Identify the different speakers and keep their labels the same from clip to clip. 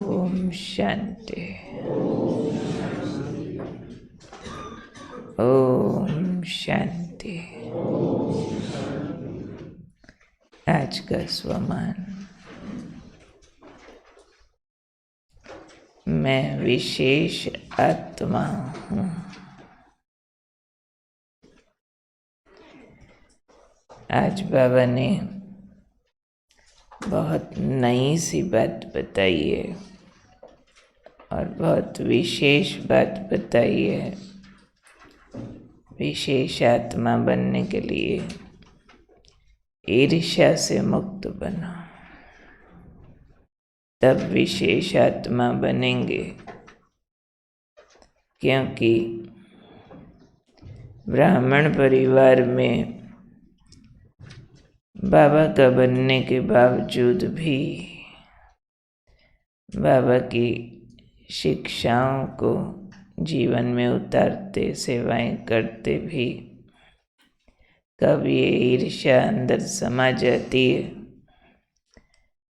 Speaker 1: ओम शांति। ओम शांति। आज का स्वमान। मैं विशेष आत्मा हूँ। आज बाबा ने बहुत नई सी बात बताई है और बहुत विशेष बात बताई है। विशेष आत्मा बनने के लिए ईर्ष्या से मुक्त बनो, तब विशेष आत्मा बनेंगे। क्योंकि ब्राह्मण परिवार में बाबा का बनने के बावजूद भी बाबा की शिक्षाओं को जीवन में उतारते, सेवाएं करते भी कब ये ईर्ष्या अंदर समा जाती है,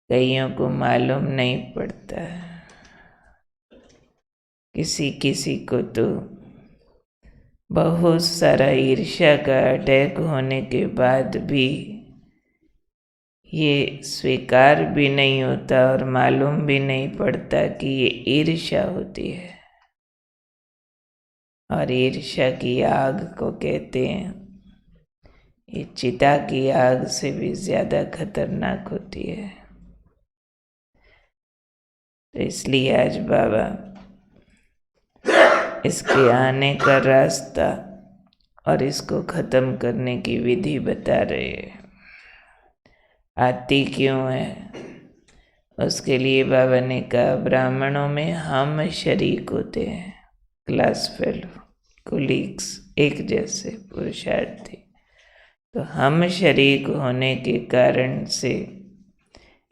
Speaker 1: कईयों को मालूम नहीं पड़ता। किसी किसी को तो बहुत सारा ईर्ष्या का अटैक होने के बाद भी ये स्वीकार भी नहीं होता और मालूम भी नहीं पड़ता कि ये ईर्ष्या होती है। और ईर्ष्या की आग को कहते हैं, ये चिता की आग से भी ज्यादा खतरनाक होती है। तो इसलिए आज बाबा इसके आने का रास्ता और इसको खत्म करने की विधि बता रहे हैं। आती क्यों है उसके लिए बाबा ने कहा, ब्राह्मणों में हम शरीक होते हैं, क्लास फेलो, कोलीग्स, एक जैसे पुरुषार्थी। तो हम शरीक होने के कारण से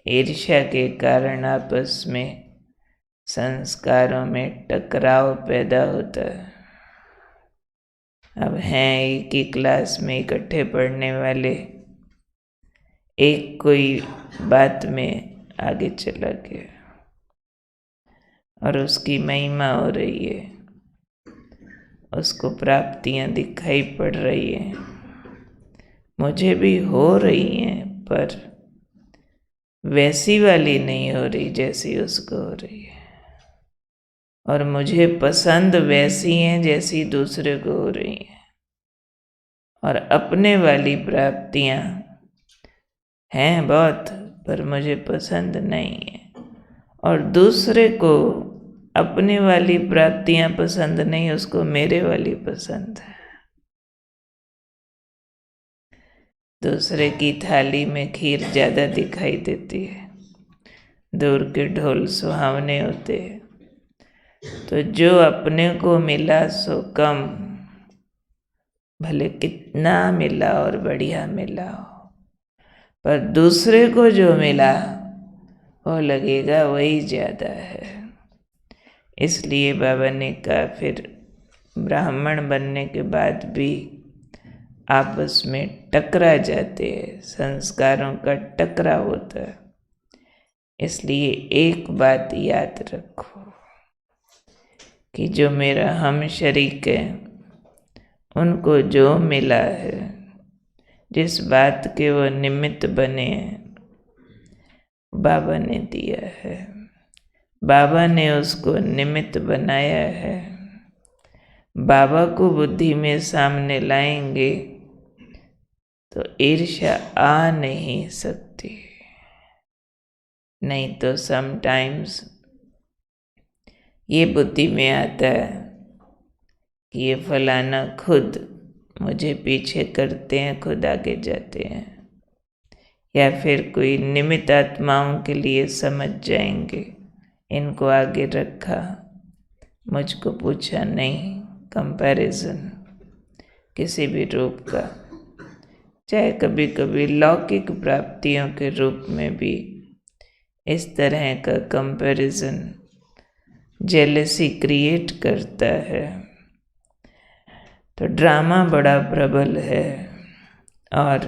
Speaker 1: ईर्ष्या के कारण आपस में संस्कारों में टकराव पैदा होता है। अब हैं एक ही क्लास में इकट्ठे पढ़ने वाले, एक कोई बात में आगे चला गया और उसकी महिमा हो रही है, उसको प्राप्तियां दिखाई पड़ रही हैं, मुझे भी हो रही हैं, पर वैसी वाली नहीं हो रही जैसी उसको हो रही है। और मुझे पसंद वैसी हैं जैसी दूसरे को हो रही हैं। और अपने वाली प्राप्तियां हैं बहुत, पर मुझे पसंद नहीं है। और दूसरे को अपने वाली प्राप्तियां पसंद नहीं, उसको मेरे वाली पसंद है। दूसरे की थाली में खीर ज्यादा दिखाई देती है, दूर के ढोल सुहावने होते हैं। तो जो अपने को मिला सो कम, भले कितना मिला और बढ़िया मिला हो, पर दूसरे को जो मिला वो लगेगा वही ज्यादा है। इसलिए बाबा ने कहा, फिर ब्राह्मण बनने के बाद भी आपस में टकरा जाते हैं, संस्कारों का टकराव होता है। इसलिए एक बात याद रखो कि जो मेरा हम शरीक है, उनको जो मिला है, जिस बात के वो निमित्त बने हैं, बाबा ने दिया है। बाबा ने उसको निमित्त बनाया है। बाबा को बुद्धि में सामने लाएंगे तो ईर्ष्या आ नहीं सकती। नहीं तो समटाइम्स ये बुद्धि में आता है कि ये फलाना खुद मुझे पीछे करते हैं, खुद आगे जाते हैं, या फिर कोई निमित्त आत्माओं के लिए समझ जाएंगे, इनको आगे रखा, मुझको पूछा नहीं। कंपैरिजन किसी भी रूप का, चाहे कभी कभी लौकिक प्राप्तियों के रूप में भी इस तरह का कंपैरिजन जेलसी क्रिएट करता है। तो ड्रामा बड़ा प्रबल है और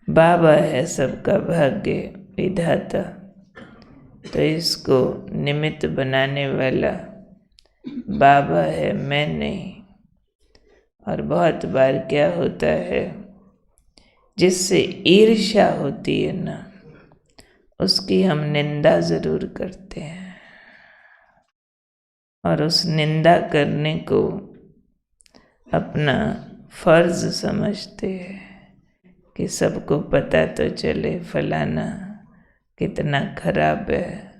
Speaker 1: बाबा है सबका भाग्य विधाता। तो इसको निमित्त बनाने वाला बाबा है, मैं नहीं। और बहुत बार क्या होता है, जिससे ईर्ष्या होती है ना, उसकी हम निंदा ज़रूर करते हैं और उस निंदा करने को अपना फर्ज समझते हैं कि सबको पता तो चले फलाना कितना खराब है,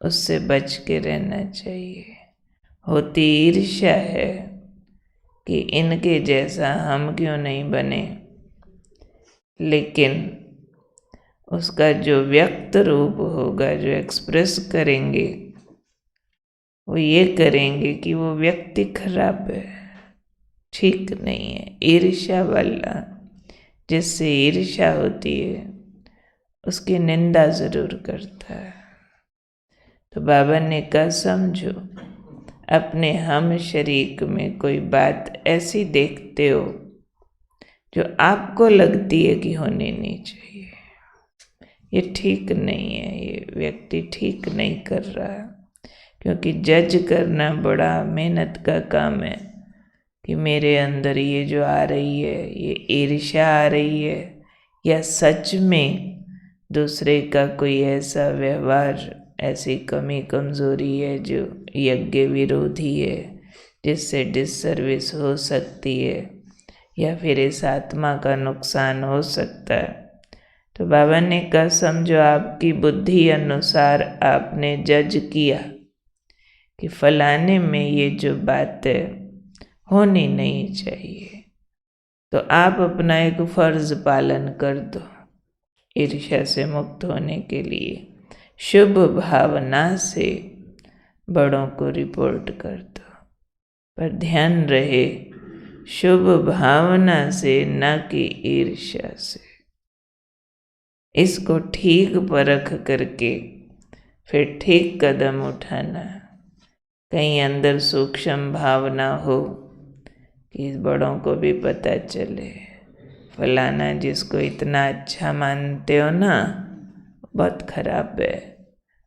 Speaker 1: उससे बच के रहना चाहिए। होती ईर्ष्या है कि इनके जैसा हम क्यों नहीं बने, लेकिन उसका जो व्यक्त रूप होगा, जो एक्सप्रेस करेंगे, वो ये करेंगे कि वो व्यक्ति खराब है, ठीक नहीं है। ईर्ष्या वाला, जिससे ईर्ष्या होती है, उसकी निंदा ज़रूर करता है। तो बाबा ने कहा समझो, अपने हम शरीक में कोई बात ऐसी देखते हो जो आपको लगती है कि होनी नहीं चाहिए, ये ठीक नहीं है, ये व्यक्ति ठीक नहीं कर रहा। क्योंकि जज करना बड़ा मेहनत का काम है कि मेरे अंदर ये जो आ रही है, ये ईर्ष्या आ रही है, या सच में दूसरे का कोई ऐसा व्यवहार, ऐसी कमी कमज़ोरी है जो यज्ञ विरोधी है, जिससे डिससर्विस हो सकती है, या फिर इस आत्मा का नुकसान हो सकता है। तो बाबा ने कहा समझो, आपकी बुद्धि अनुसार आपने जज किया कि फलाने में ये जो बात है होनी नहीं चाहिए, तो आप अपना एक फर्ज पालन कर दो ईर्ष्या से मुक्त होने के लिए। शुभ भावना से बड़ों को रिपोर्ट कर दो, पर ध्यान रहे शुभ भावना से, न कि ईर्ष्या से। इसको ठीक परख करके फिर ठीक कदम उठाना। कहीं अंदर सूक्ष्म भावना हो कि बड़ों को भी पता चले, फलाना जिसको इतना अच्छा मानते हो ना, बहुत खराब है।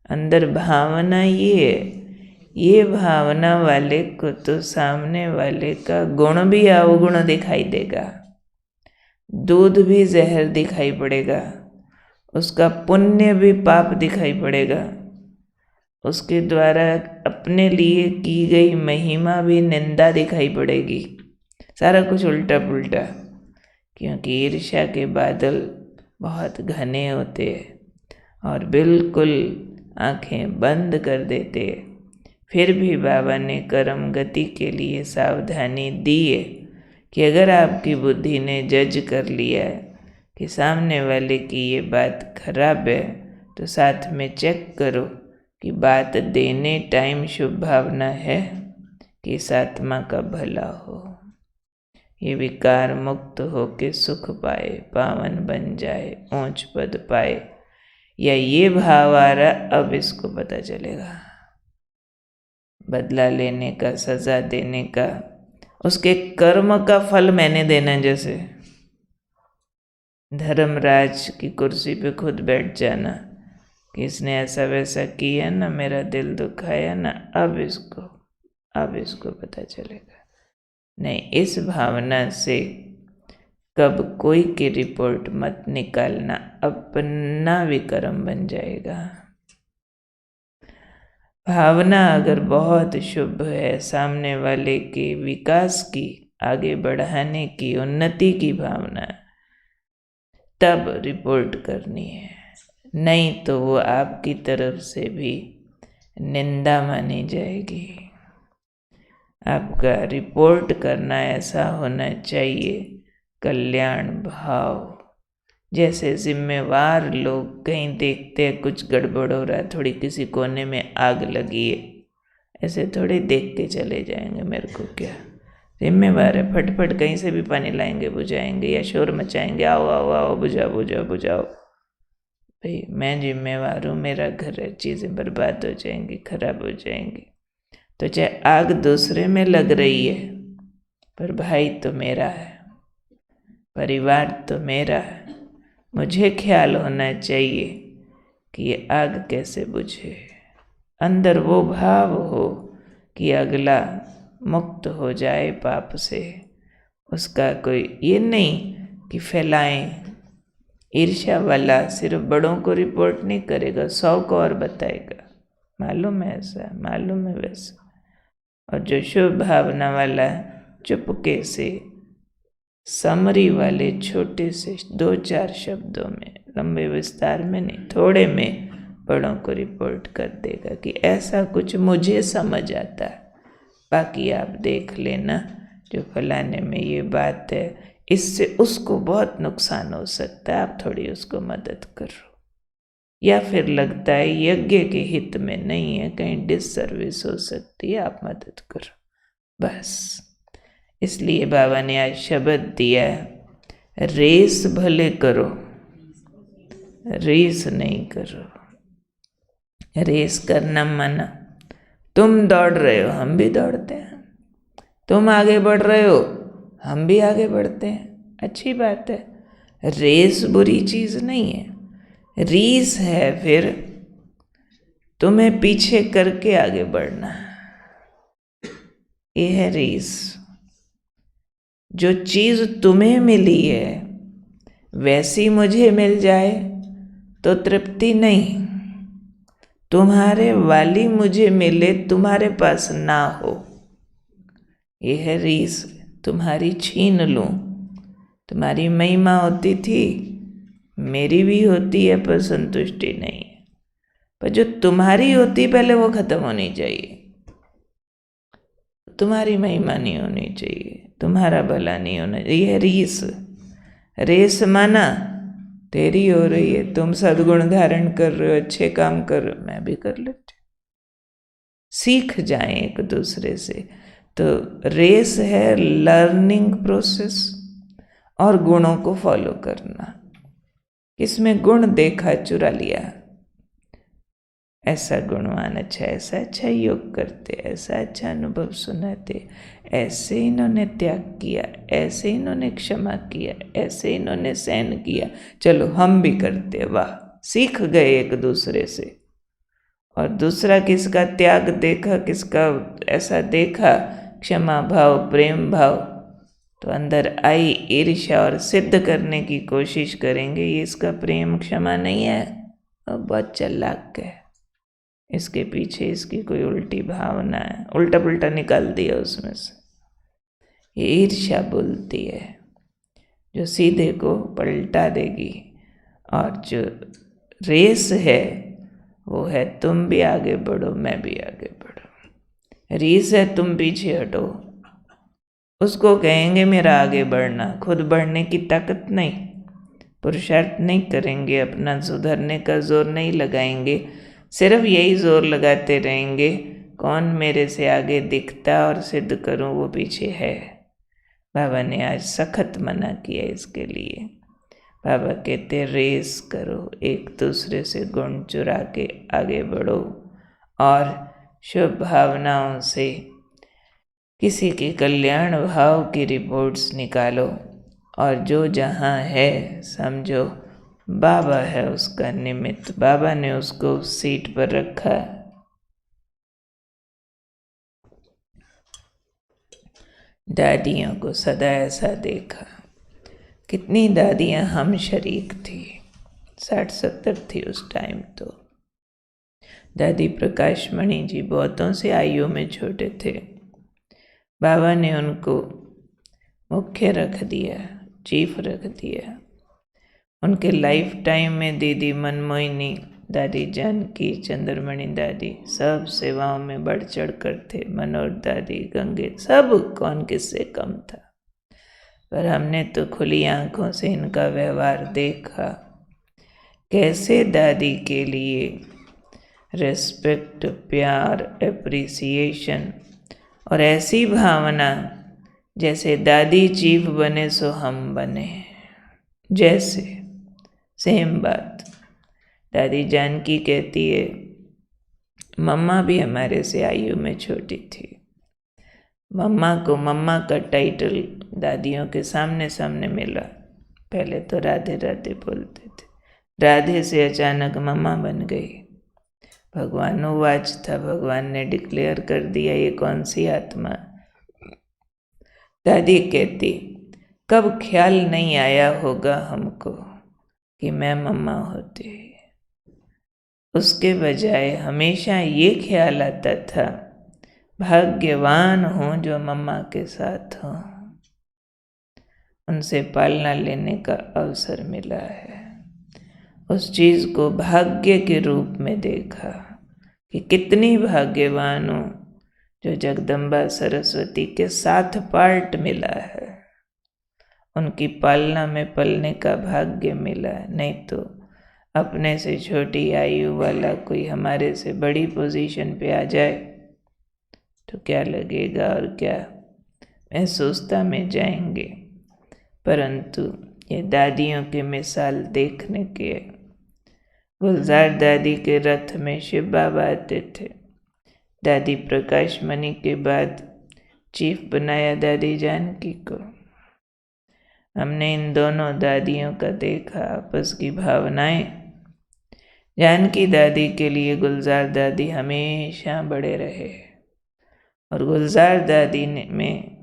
Speaker 1: अंदर भावना ये भावना वाले को तो सामने वाले का गुण भी अवगुण दिखाई देगा, दूध भी जहर दिखाई पड़ेगा, उसका पुण्य भी पाप दिखाई पड़ेगा, उसके द्वारा अपने लिए की गई महिमा भी निंदा दिखाई पड़ेगी, सारा कुछ उल्टा पुल्टा। क्योंकि ईर्ष्या के बादल बहुत घने होते हैं और बिल्कुल आंखें बंद कर देते हैं। फिर भी बाबा ने कर्म गति के लिए सावधानी दी है कि अगर आपकी बुद्धि ने जज कर लिया है कि सामने वाले की ये बात खराब है, तो साथ में चेक करो कि बात देने टाइम शुभ भावना है कि इस आत्मा का भला हो, ये विकार मुक्त हो के सुख पाए, पावन बन जाए, ऊंच पद पाए, या ये भाव आ रहा अब इसको पता चलेगा, बदला लेने का, सजा देने का, उसके कर्म का फल मैंने देना। जैसे धर्मराज की कुर्सी पे खुद बैठ जाना कि इसने ऐसा वैसा किया ना, मेरा दिल दुखाया ना, अब इसको पता चलेगा। नहीं, इस भावना से कब कोई की रिपोर्ट मत निकालना, अपना विक्रम बन जाएगा। भावना अगर बहुत शुभ है, सामने वाले के विकास की, आगे बढ़ाने की, उन्नति की भावना, तब रिपोर्ट करनी है। नहीं तो वो आपकी तरफ से भी निंदा मानी जाएगी। आपका रिपोर्ट करना ऐसा होना चाहिए कल्याण भाव। जैसे जिम्मेवार लोग कहीं देखते हैं कुछ गड़बड़ हो रहा है, थोड़ी किसी कोने में आग लगी है, ऐसे थोड़ी देख के चले जाएंगे, मेरे को क्या, जिम्मेवार है, फटफट कहीं से भी पानी लाएंगे, बुझाएंगे, या शोर मचाएंगे, आओ आओ आओ बुझाओ बुझाओ बुझाओ। भाई मैं जिम्मेवार हूँ, मेरा घर है, चीज़ें बर्बाद हो जाएंगी, खराब हो जाएंगी। तो चाहे आग दूसरे में लग रही है, पर भाई तो मेरा है, परिवार तो मेरा है। मुझे ख्याल होना चाहिए कि ये आग कैसे बुझे, अंदर वो भाव हो कि अगला मुक्त हो जाए पाप से। उसका कोई ये नहीं कि फैलाएं। ईर्ष्या वाला सिर्फ बड़ों को रिपोर्ट नहीं करेगा, 100 को और बताएगा, मालूम है ऐसा, मालूम है वैसा। और जो शुभ भावना वाला चुपके से समरी वाले छोटे से 2-4 शब्दों में, लंबे विस्तार में नहीं, थोड़े में बड़ों को रिपोर्ट कर देगा कि ऐसा कुछ मुझे समझ आता है, बाकी आप देख लेना, जो फलाने में ये बात है इससे उसको बहुत नुकसान हो सकता है, आप थोड़ी उसको मदद करो। या फिर लगता है यज्ञ के हित में नहीं है, कहीं डिससर्विस हो सकती है, आप मदद करो, बस। इसलिए बाबा ने आज शब्द दिया, रेस भले करो, रेस नहीं करो। रेस करना मना। तुम दौड़ रहे हो, हम भी दौड़ते हैं, तुम आगे बढ़ रहे हो, हम भी आगे बढ़ते हैं, अच्छी बात है। रेस बुरी चीज़ नहीं है, रीस है फिर तुम्हें पीछे करके आगे बढ़ना, ये है रीस। जो चीज़ तुम्हें मिली है वैसी मुझे मिल जाए तो तृप्ति नहीं, तुम्हारे वाली मुझे मिले तुम्हारे पास ना हो, यह है रीस। तुम्हारी छीन लूँ, तुम्हारी महिमा होती थी, मेरी भी होती है पर संतुष्टि नहीं है, पर जो तुम्हारी होती पहले वो खत्म होनी चाहिए। तुम्हारी महिमा नहीं होनी चाहिए, तुम्हारा भला नहीं होना चाहिए, यह रीस। रेस माना तेरी हो रही है, तुम सद्गुण धारण कर रहे हो, अच्छे काम कर रहे हो, मैं भी कर लेती हूँ। सीख जाएं एक दूसरे से। तो रेस है लर्निंग प्रोसेस और गुणों को फॉलो करना। इसमें गुण देखा, चुरा लिया, ऐसा गुणवान अच्छा, ऐसा अच्छा योग करते, ऐसा अच्छा अनुभव सुनाते, ऐसे इन्होंने त्याग किया, ऐसे इन्होंने क्षमा किया, ऐसे इन्होंने सहन किया, चलो हम भी करते, वाह, सीख गए एक दूसरे से। और दूसरा किसका त्याग देखा, किसका ऐसा देखा, क्षमा भाव, प्रेम भाव, तो अंदर आई ईर्ष्या और सिद्ध करने की कोशिश करेंगे ये इसका प्रेम क्षमा नहीं है, और बहुत चालाक है, इसके पीछे इसकी कोई उल्टी भावना है, उल्टा पुल्टा निकाल दिया उसमें से। ये ईर्ष्या बोलती है जो सीधे को पलटा देगी, और जो रेस है वो है तुम भी आगे बढ़ो, मैं भी आगे बढ़ो। रीस है तुम पीछे हटो, उसको कहेंगे मेरा आगे बढ़ना, खुद बढ़ने की ताकत नहीं, पुरुषार्थ नहीं करेंगे, अपना सुधरने का जोर नहीं लगाएंगे, सिर्फ यही जोर लगाते रहेंगे कौन मेरे से आगे दिखता और सिद्ध करूं वो पीछे है। बाबा ने आज सख्त मना किया इसके लिए। बाबा कहते रेस करो, एक दूसरे से गुण चुरा के आगे बढ़ो, और शुभ भावनाओं से किसी के कल्याण भाव की रिपोर्ट्स निकालो, और जो जहाँ है समझो बाबा है उसका निमित्त, बाबा ने उसको सीट पर रखा। दादियों को सदा ऐसा देखा, कितनी दादियाँ हम शरीक थी, 60-70 थी उस टाइम। तो दादी प्रकाश मणि जी बहुतों से आयु में छोटे थे, बाबा ने उनको मुख्य रख दिया, चीफ रख दिया। उनके लाइफ टाइम में दीदी मनमोहिनी, दादी जानकी, चंद्रमणि दादी सब सेवाओं में बढ़ चढ़ कर थे, मनोहर दादी, गंगे, सब कौन किससे कम था। पर हमने तो खुली आंखों से इनका व्यवहार देखा, कैसे दादी के लिए रिस्पेक्ट, प्यार, एप्रिसिएशन और ऐसी भावना जैसे दादी चीफ बने सो हम बने, जैसे सेम बात। दादी जानकी कहती है मम्मा भी हमारे से आयु में छोटी थी, मम्मा को मम्मा का टाइटल दादियों के सामने सामने मिला, पहले तो राधे राधे बोलते थे, राधे से अचानक मम्मा बन गई। भगवानुवाच था, भगवान ने डिक्लेयर कर दिया, ये कौन सी आत्मा। दादी कहती, कब ख्याल नहीं आया होगा हमको कि मैं मम्मा होती। उसके बजाय हमेशा ये ख्याल आता था, भाग्यवान हूँ जो मम्मा के साथ हूँ, उनसे पालना लेने का अवसर मिला है। उस चीज़ को भाग्य के रूप में देखा कि कितनी भाग्यवान हूँ जो जगदम्बा सरस्वती के साथ पार्ट मिला है, उनकी पालना में पलने का भाग्य मिला। नहीं तो अपने से छोटी आयु वाला कोई हमारे से बड़ी पोजीशन पे आ जाए तो क्या लगेगा और क्या महसूसता में जाएंगे। परंतु ये दादियों की मिसाल देखने के। गुलजार दादी के रथ में शिव बाबा आते थे। दादी प्रकाश मणि के बाद चीफ बनाया दादी जानकी को। हमने इन दोनों दादियों का देखा, आपस की भावनाएं। जानकी दादी के लिए गुलजार दादी हमेशा बड़े रहे और गुलजार दादी में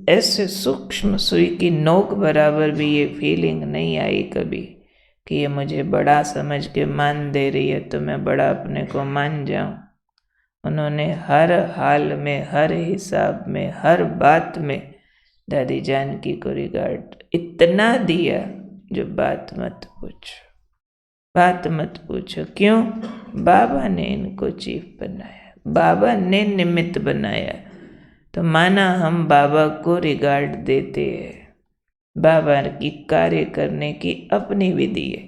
Speaker 1: ऐसे सूक्ष्म सुई की नोक बराबर भी ये फीलिंग नहीं आई कभी कि ये मुझे बड़ा समझ के मान दे रही है तो मैं बड़ा अपने को मान जाऊं। उन्होंने हर हाल में, हर हिसाब में, हर बात में दादी जानकी को रिगार्ड इतना दिया जो बात मत पूछो, बात मत पूछो। क्यों? बाबा ने इनको चीफ बनाया, बाबा ने निमित्त बनाया, तो माना हम बाबा को रिगार्ड देते हैं। बाबा की कार्य करने की अपनी विधि है।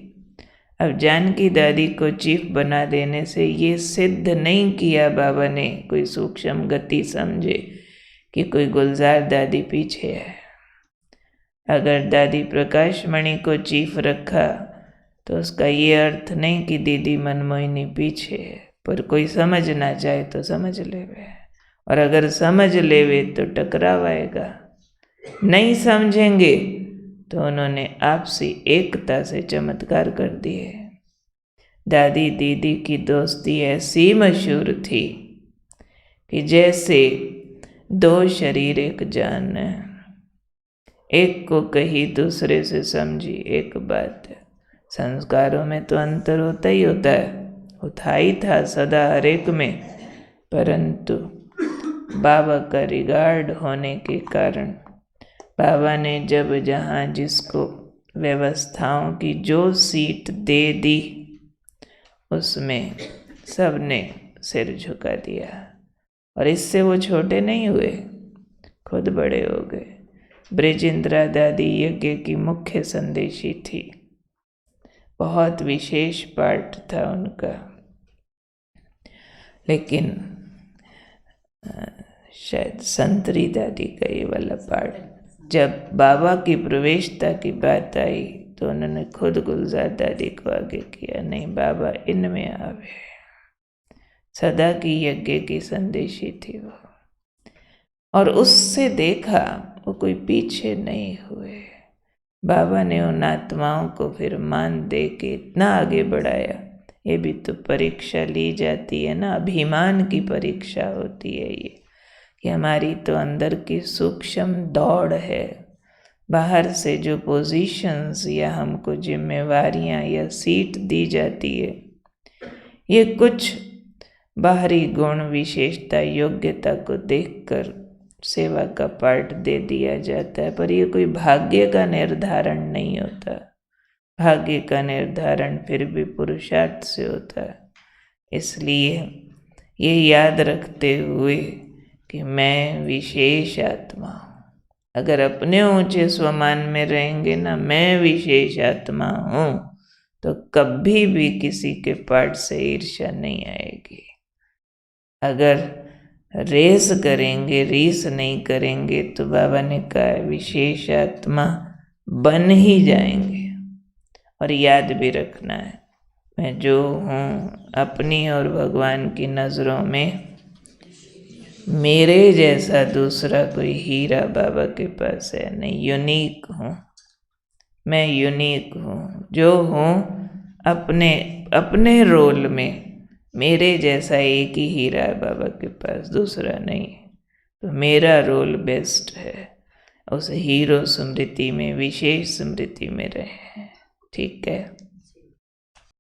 Speaker 1: अब जानकी दादी को चीफ बना देने से ये सिद्ध नहीं किया बाबा ने कोई सूक्ष्म गति समझे कि कोई गुलजार दादी पीछे है। अगर दादी प्रकाश मणि को चीफ रखा तो उसका ये अर्थ नहीं कि दीदी मनमोहिनी पीछे है, पर कोई समझना चाहे तो समझ लेवे, और अगर समझ लेवे तो टकराव आएगा। नहीं समझेंगे तो उन्होंने आपसी एकता से चमत्कार कर दिए। दादी दीदी की दोस्ती ऐसी मशहूर थी कि जैसे दो शरीर एक जान है। एक को कही दूसरे से समझी एक बात है। संस्कारों में तो अंतर होता ही होता है, होता ही था सदा हर एक में, परंतु बाबा का रिगार्ड होने के कारण बाबा ने जब जहाँ जिसको व्यवस्थाओं की जो सीट दे दी उसमें सबने सिर झुका दिया, और इससे वो छोटे नहीं हुए, खुद बड़े हो गए। ब्रिजेंद्रा दादी यज्ञ की मुख्य संदेशी थी, बहुत विशेष पार्ट था उनका। लेकिन शायद संतरी दादी का ये वाला पार्ट, जब बाबा की प्रवेशता की बात आई तो उन्होंने खुद गुलजार दादी को आगे किया, नहीं बाबा इनमें आवे। सदा की यज्ञ की संदेशी थी वो, और उससे देखा वो कोई पीछे नहीं हुए। बाबा ने उन आत्माओं को फिर मान दे के इतना आगे बढ़ाया। ये भी तो परीक्षा ली जाती है ना, अभिमान की परीक्षा होती है ये, कि हमारी तो अंदर की सूक्ष्म दौड़ है। बाहर से जो पोजीशंस या हमको जिम्मेवारियां या सीट दी जाती है, ये कुछ बाहरी गुण विशेषता योग्यता को देखकर सेवा का पार्ट दे दिया जाता है, पर ये कोई भाग्य का निर्धारण नहीं होता। भाग्य का निर्धारण फिर भी पुरुषार्थ से होता है। इसलिए ये याद रखते हुए कि मैं विशेष आत्मा हूँ। अगर अपने ऊंचे स्वमान में रहेंगे ना, मैं विशेष आत्मा हूँ, तो कभी भी किसी के पार्ट से ईर्ष्या नहीं आएगी। अगर रेस करेंगे, रीस नहीं करेंगे, तो बाबा ने कहा विशेष आत्मा बन ही जाएंगे। और याद भी रखना है, मैं जो हूँ अपनी और भगवान की नज़रों में मेरे जैसा दूसरा कोई हीरा बाबा के पास है नहीं, यूनिक हूँ। मैं यूनिक हूँ, जो हूँ अपने अपने रोल में। मेरे जैसा एक ही हीरा है बाबा के पास, दूसरा नहीं। तो मेरा रोल बेस्ट है। उस हीरो स्मृति में, विशेष स्मृति में रहे। ठीक है।